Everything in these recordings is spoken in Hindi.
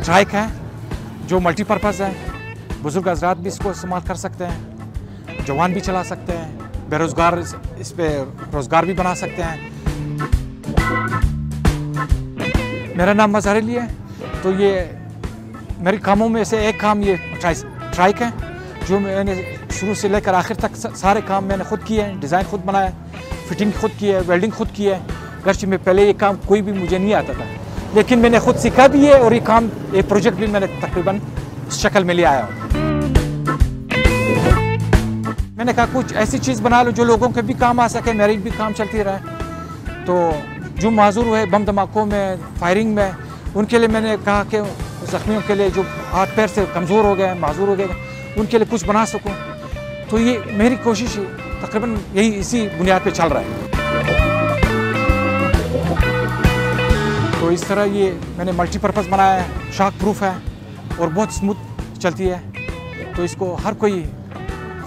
ट्राइक है जो मल्टीपर्पज़ है। बुज़ुर्ग हज़रात भी इसको इस्तेमाल कर सकते हैं, जवान भी चला सकते हैं, बेरोज़गार इस पे रोज़गार भी बना सकते हैं। मेरा नाम मज़हर अली है। तो ये मेरे कामों में से एक काम ये ट्राइक है जो मैंने शुरू से लेकर आखिर तक सारे काम मैंने खुद किए हैं। डिज़ाइन खुद बनाया, फिटिंग खुद की है, वेल्डिंग खुद की है। गर्च में पहले ये काम कोई भी मुझे नहीं आता था, लेकिन मैंने खुद सीखा भी है और ये प्रोजेक्ट भी मैंने तकरीबन इस शक्ल में ले आया हूँ। मैंने कहा कुछ ऐसी चीज़ बना लो जो लोगों के भी काम आ सके, मेरी भी काम चलती रहे। तो जो माजूर हुए बम धमाकों में, फायरिंग में, उनके लिए मैंने कहा कि ज़ख्मियों के लिए जो हाथ पैर से कमज़ोर हो गए, माजूर हो गए, उनके लिए कुछ बना सकूं। तो ये मेरी कोशिश तकरीबन यही इसी बुनियाद पे चल रहा है। तो इस तरह ये मैंने मल्टीपर्पज़ बनाया है, शॉक प्रूफ है और बहुत स्मूथ चलती है। तो इसको हर कोई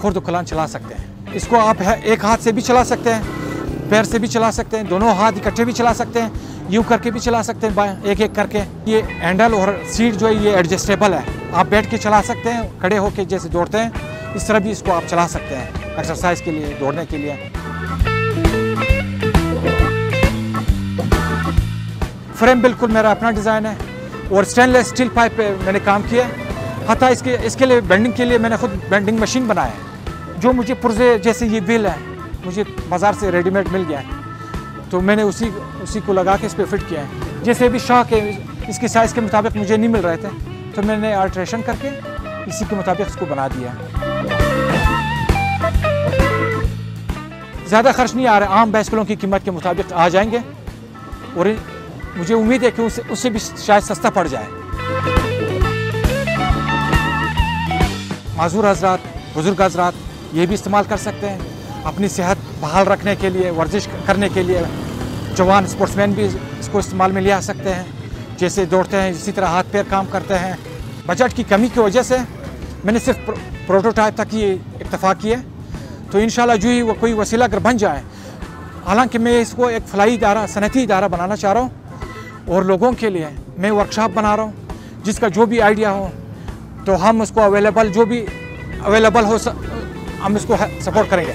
खुर्द कलान चला सकते हैं। इसको आप एक हाथ से भी चला सकते हैं, पैर से भी चला सकते हैं, दोनों हाथ इकट्ठे भी चला सकते हैं, यूँ करके भी चला सकते हैं, एक एक करके। ये हैंडल और सीट जो है ये एडजस्टेबल है, आप बैठ के चला सकते हैं, खड़े होके जैसे दौड़ते हैं इस तरह भी इसको आप चला सकते हैं एक्सरसाइज के लिए, दौड़ने के लिए। फ्रेम बिल्कुल मेरा अपना डिज़ाइन है और स्टेनलेस स्टील पाइप पे मैंने काम किया है। हत्ता इसके लिए बेंडिंग के लिए मैंने खुद बेंडिंग मशीन बनाया है। जो मुझे पुर्जे जैसे ये व्हील है मुझे बाज़ार से रेडीमेड मिल गया है, तो मैंने उसी को लगा के इस पर फिट किया है। जैसे भी शॉक है इसकी साइज़ के मुताबिक मुझे नहीं मिल रहे थे, तो मैंने अल्ट्रेशन करके इसी के मुताबिक इसको बना दिया। ज़्यादा खर्च नहीं आ रहा, आम बाइसिकलों की कीमत के मुताबिक आ जाएंगे और मुझे उम्मीद है कि उससे भी शायद सस्ता पड़ जाए। माजूर हज़रात, बुज़ुर्ग हज़रात ये भी इस्तेमाल कर सकते हैं अपनी सेहत बहाल रखने के लिए, वर्जिश करने के लिए। जवान स्पोर्ट्समैन भी इसको इस्तेमाल में ले आ सकते हैं, जैसे दौड़ते हैं इसी तरह हाथ पैर काम करते हैं। बजट की कमी की वजह से मैंने सिर्फ प्रोटोटाइप तक ही इत्तफा किया। तो इंशाल्लाह जो ही वो कोई वसीला अगर बन जाए, हालांकि मैं इसको एक फलाई इदारा, सनती इदारा बनाना चाह रहा हूँ और लोगों के लिए मैं वर्कशॉप बना रहा हूँ। जिसका जो भी आइडिया हो तो हम उसको जो भी अवेलेबल हो हम इसको सपोर्ट करेंगे।